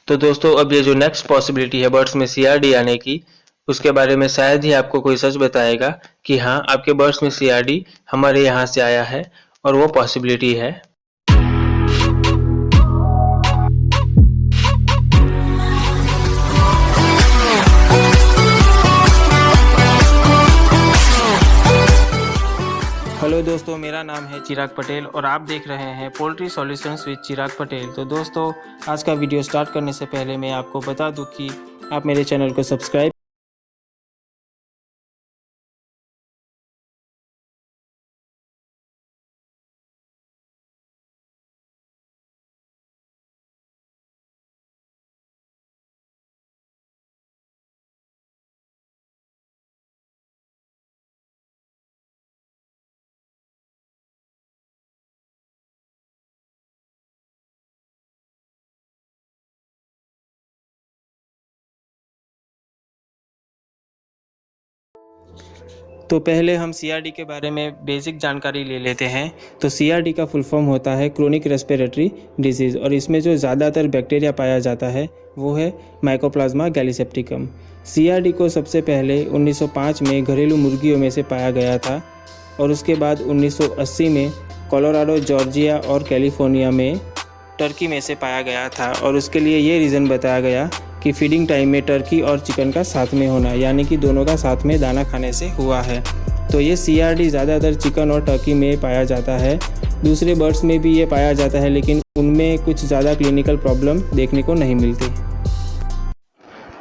तो दोस्तों अब ये जो नेक्स्ट पॉसिबिलिटी है बर्ड्स में सीआरडी आने की, उसके बारे में शायद ही आपको कोई सच बताएगा कि हाँ आपके बर्ड्स में सीआरडी हमारे यहाँ से आया है, और वो पॉसिबिलिटी है हेलो दोस्तों, मेरा नाम है चिराग पटेल और आप देख रहे हैं पोल्ट्री सॉल्यूशंस विद चिराग पटेल। तो दोस्तों आज का वीडियो स्टार्ट करने से पहले मैं आपको बता दूं कि आप मेरे चैनल को सब्सक्राइब तो पहले हम सीआरडी के बारे में बेसिक जानकारी ले लेते हैं। तो सीआरडी का फुल फॉर्म होता है क्रोनिक रेस्पिरेटरी डिजीज़, और इसमें जो ज़्यादातर बैक्टीरिया पाया जाता है वो है माइकोप्लाज्मा गैलीसेप्टिकम। सीआरडी को सबसे पहले 1905 में घरेलू मुर्गियों में से पाया गया था, और उसके बाद 1980 में कोलोराडो, जॉर्जिया और कैलिफोर्निया में टर्की में से पाया गया था। और उसके लिए ये रीज़न बताया गया कि फीडिंग टाइम में टर्की और चिकन का साथ में होना, यानी कि दोनों का साथ में दाना खाने से हुआ है। तो ये सीआरडी ज़्यादातर चिकन और टर्की में पाया जाता है। दूसरे बर्ड्स में भी ये पाया जाता है, लेकिन उनमें कुछ ज़्यादा क्लिनिकल प्रॉब्लम देखने को नहीं मिलती।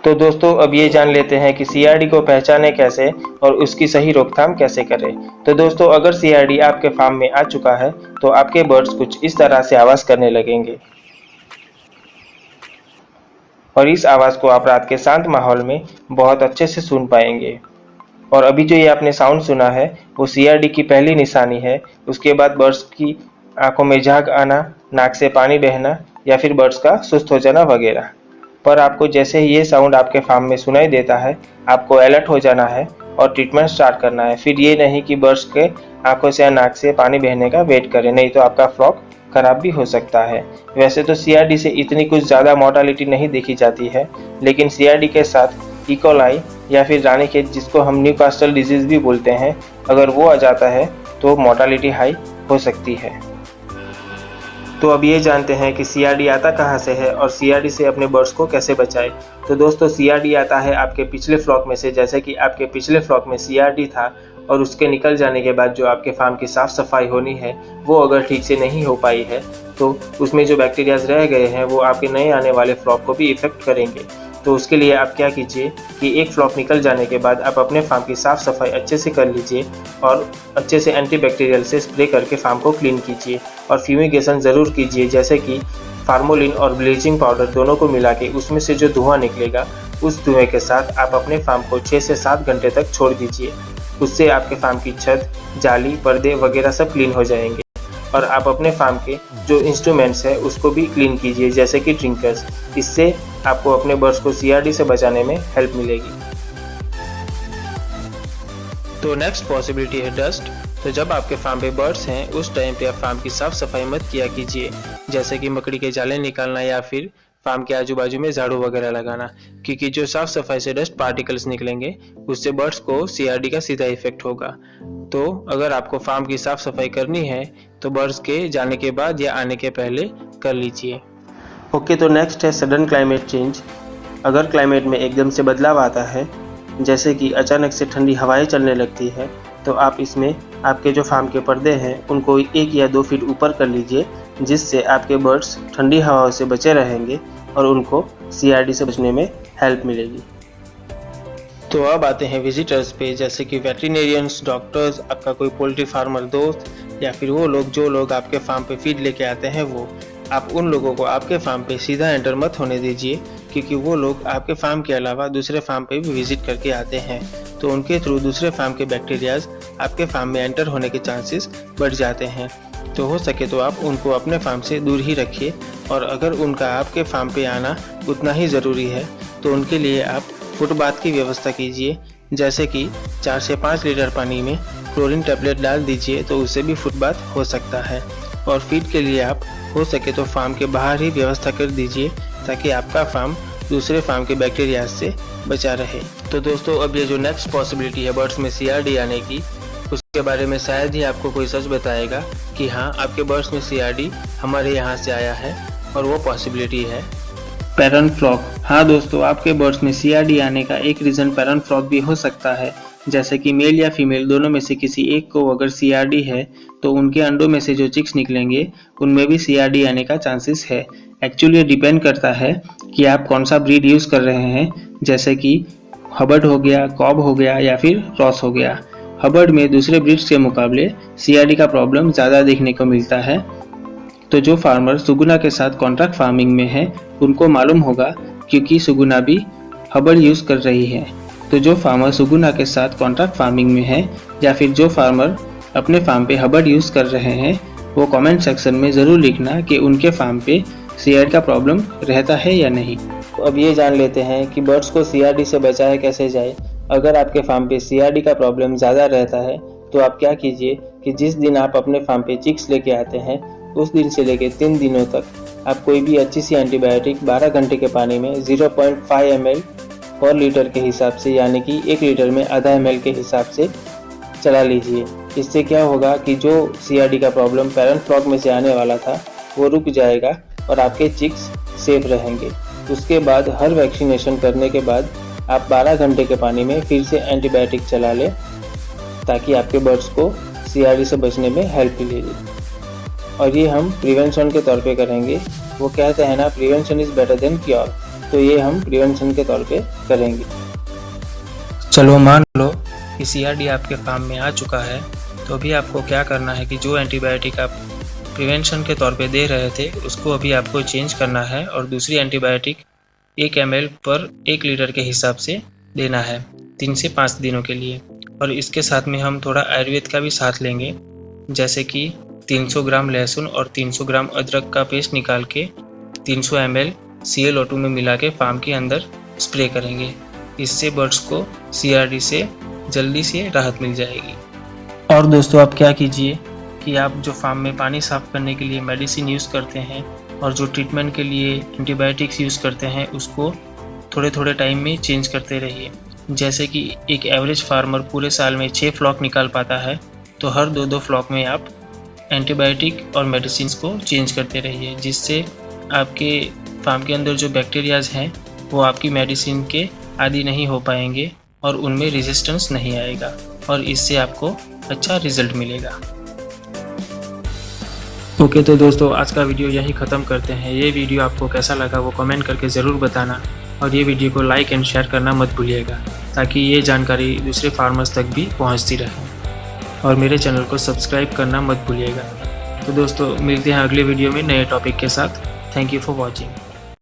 तो दोस्तों अब ये जान लेते हैं कि सीआरडी को पहचाने कैसे और उसकी सही रोकथाम कैसे करें। तो दोस्तों अगर सीआरडी आपके फार्म में आ चुका है तो आपके बर्ड्स कुछ इस तरह से आवाज़ करने लगेंगे, और इस आवाज़ को आप रात के शांत माहौल में बहुत अच्छे से सुन पाएंगे। और अभी जो ये आपने साउंड सुना है वो सीआरडी की पहली निशानी है। उसके बाद बर्ड्स की आंखों में झाग आना, नाक से पानी बहना, या फिर बर्ड्स का सुस्त हो जाना वगैरह। पर आपको जैसे ही ये साउंड आपके फार्म में सुनाई देता है आपको अलर्ट हो जाना है और ट्रीटमेंट स्टार्ट करना है। फिर ये नहीं कि बर्ड्स के आंखों से या नाक से पानी बहने का वेट करें, नहीं तो आपका फ्लॉक खराब भी हो सकता है। वैसे तो सीआरडी से इतनी कुछ ज़्यादा मॉर्टालिटी नहीं देखी जाती है, लेकिन सीआरडी के साथ इकोलाई या फिर रानीखेत, जिसको हम न्यूकास्टल डिजीज़ भी बोलते हैं, अगर वो आ जाता है तो मॉर्टालिटी हाई हो सकती है। तो अब ये जानते हैं कि सीआरडी आता कहाँ से है और सीआरडी से अपने बर्ड्स को कैसे बचाएं। तो दोस्तों सीआरडी आता है आपके पिछले फ्लॉक में से। जैसे कि आपके पिछले फ्लॉक में सीआरडी था और उसके निकल जाने के बाद जो आपके फार्म की साफ़ सफाई होनी है वो अगर ठीक से नहीं हो पाई है तो उसमें जो बैक्टीरियाज रह गए हैं वो आपके नए आने वाले फ्लॉक को भी इफेक्ट करेंगे। तो उसके लिए आप क्या कीजिए कि एक फ्लॉक निकल जाने के बाद आप अपने फार्म की साफ़ सफाई अच्छे से कर लीजिए और अच्छे से एंटीबैक्टीरियल से स्प्रे करके फार्म को क्लीन कीजिए, और फ्यूमिगेशन ज़रूर कीजिए। जैसे कि फार्मोलिन और ब्लीचिंग पाउडर दोनों को मिला के उसमें से जो धुआं निकलेगा उस धुएँ के साथ आप अपने फार्म को 6 से 7 घंटे तक छोड़ दीजिए। उससे आपके फार्म की छत, जाली, पर्दे वगैरह सब क्लीन हो जाएंगे। और आप अपने फार्म के जो इंस्ट्रूमेंट्स है उसको भी क्लीन कीजिए, जैसे कि ड्रिंकर्स। इससे आपको अपने बर्ड्स को सीआरडी से बचाने में हेल्प मिलेगी। तो नेक्स्ट पॉसिबिलिटी है डस्ट। तो जब आपके फार्म पे बर्ड्स हैं उस टाइम पे आप फार्म की साफ सफाई मत किया कीजिए, जैसे कि मकड़ी के जाले निकालना या फिर फार्म के आजू बाजू में झाड़ू वगैरह लगाना, क्योंकि जो साफ सफाई से डस्ट पार्टिकल्स निकलेंगे उससे बर्ड्स को सीआरडी का सीधा इफेक्ट होगा। तो अगर आपको फार्म की साफ सफाई करनी है तो बर्ड्स के जाने के बाद या आने के पहले कर लीजिए। ओके, तो नेक्स्ट है सडन क्लाइमेट चेंज। अगर क्लाइमेट में एकदम से बदलाव आता है, जैसे कि अचानक से ठंडी हवाएं चलने लगती है, तो आप इसमें आपके जो फार्म के पर्दे हैं उनको 1 या 2 फीट ऊपर कर लीजिए, जिससे आपके बर्ड्स ठंडी हवाओं से बचे रहेंगे और उनको सीआरडी से बचने में हेल्प मिलेगी। तो अब आते हैं विजिटर्स पे, जैसे कि वेटरिनेरियंस, डॉक्टर्स, आपका कोई पोल्ट्री फार्मर दोस्त, या फिर वो लोग जो लोग आपके फार्म पे फीड लेके आते हैं वो। आप उन लोगों को आपके फार्म पे सीधा एंटर मत होने दीजिए, क्योंकि वो लोग आपके फार्म के अलावा दूसरे फार्म पे भी विजिट करके आते हैं। तो उनके थ्रू दूसरे फार्म के बैक्टीरियाज आपके फार्म में एंटर होने के चांसेस बढ़ जाते हैं। तो हो सके तो आप उनको अपने फार्म से दूर ही रखिए, और अगर उनका आपके फार्म पे आना उतना ही ज़रूरी है तो उनके लिए आप फुटबाथ की व्यवस्था कीजिए। जैसे कि 4 से 5 लीटर पानी में क्लोरीन टैबलेट डाल दीजिए, तो उससे भी फुटबाथ हो सकता है। और फीड के लिए आप हो सके तो फार्म के बाहर ही व्यवस्था कर दीजिए, ताकि आपका फार्म दूसरे फार्म के बैक्टीरिया से बचा रहे। तो दोस्तों, अब ये जो नेक्स्ट पॉसिबिलिटी है बर्ड्स में CRD आने की, उसके बारे में शायद ही आपको कोई सच बताएगा कि हाँ, आपके बर्ड्स में CRD हमारे यहाँ से आया है, और वो पॉसिबिलिटी है पैरेंट फ्लॉक। हाँ दोस्तों, आपके बर्ड्स में CRD आने का एक रीज़न पैरेंट फ्लॉक भी हो सकता है। जैसे कि मेल या फीमेल दोनों में से किसी एक को अगर CRD है तो उनके अंडों में से जो चिक्स निकलेंगे उनमें भी CRD आने का चांसेस है। एक्चुअली ये डिपेंड करता है कि आप कौन सा ब्रीड यूज़ कर रहे हैं, जैसे कि हबर्ड हो गया, कॉब हो गया या फिर क्रॉस हो गया। हबर्ड में दूसरे ब्रीड्स के मुकाबले CRD का प्रॉब्लम ज़्यादा देखने को मिलता है। तो जो फार्मर सुगुना के साथ कॉन्ट्रैक्ट फार्मिंग में है उनको मालूम होगा, क्योंकि सुगुना भी हबर्ड यूज़ कर रही है। तो जो फार्मर सुगुना के साथ कॉन्ट्रैक्ट फार्मिंग में है या फिर जो फार्मर अपने फार्म पे हबर्ड यूज़ कर रहे हैं, वो कमेंट सेक्शन में ज़रूर लिखना कि उनके फार्म पे CRD का प्रॉब्लम रहता है या नहीं। तो अब ये जान लेते हैं कि बर्ड्स को CRD से बचाया कैसे जाए। अगर आपके फार्म पे CRD का प्रॉब्लम ज़्यादा रहता है तो आप क्या कीजिए कि जिस दिन आप अपने फार्म पे चिक्स लेके आते हैं उस दिन से लेके 3 दिनों तक आप कोई भी अच्छी सी एंटीबायोटिक 12 घंटे के पानी में 0.5 ml पर लीटर के हिसाब से, यानी कि 1 लीटर में आधा ml के हिसाब से चला लीजिए। इससे क्या होगा कि जो CRD का प्रॉब्लम पैरेंट फ्लॉक में से आने वाला था वो रुक जाएगा और आपके चिक्स सेफ रहेंगे। उसके बाद हर वैक्सीनेशन करने के बाद आप 12 घंटे के पानी में फिर से एंटीबायोटिक चला लें, ताकि आपके बर्ड्स को CRD से बचने में हेल्प मिलेगी। और ये हम प्रिवेंशन के तौर पे करेंगे। वो कहते हैं ना, prevention is better than cure, तो ये हम प्रिवेंशन के तौर पे करेंगे। चलो मान लो कि CRD आपके फार्म में आ चुका है, तो अभी आपको क्या करना है कि जो एंटीबायोटिक आप प्रिवेंशन के तौर पे दे रहे थे उसको अभी आपको चेंज करना है और दूसरी एंटीबायोटिक 1 ml पर 1 लीटर के हिसाब से देना है 3 से 5 दिनों के लिए। और इसके साथ में हम थोड़ा आयुर्वेद का भी साथ लेंगे, जैसे कि 300 ग्राम लहसुन और 300 ग्राम अदरक का पेस्ट निकाल के 300 ml ClO2 में मिला के फार्म के अंदर स्प्रे करेंगे। इससे बर्ड्स को CRD से जल्दी से राहत मिल जाएगी। और दोस्तों, आप क्या कीजिए कि आप जो फार्म में पानी साफ़ करने के लिए मेडिसिन यूज़ करते हैं और जो ट्रीटमेंट के लिए एंटीबायोटिक्स यूज़ करते हैं उसको थोड़े थोड़े टाइम में चेंज करते रहिए। जैसे कि एक एवरेज फार्मर पूरे साल में 6 फ्लॉक निकाल पाता है, तो हर 2-2 फ्लॉक में आप एंटीबायोटिक और मेडिसिन को चेंज करते रहिए, जिससे आपके फार्म के अंदर जो बैक्टीरियाज हैं वो आपकी मेडिसिन के आदी नहीं हो पाएंगे और उनमें रेजिस्टेंस नहीं आएगा, और इससे आपको अच्छा रिजल्ट मिलेगा। ओके, तो दोस्तों आज का वीडियो यही ख़त्म करते हैं। ये वीडियो आपको कैसा लगा वो कमेंट करके ज़रूर बताना, और ये वीडियो को लाइक एंड शेयर करना मत भूलिएगा, ताकि ये जानकारी दूसरे फार्मर्स तक भी पहुंचती रहे। और मेरे चैनल को सब्सक्राइब करना मत भूलिएगा। तो दोस्तों, मिलते हैं अगले वीडियो में नए टॉपिक के साथ। Thank you for watching.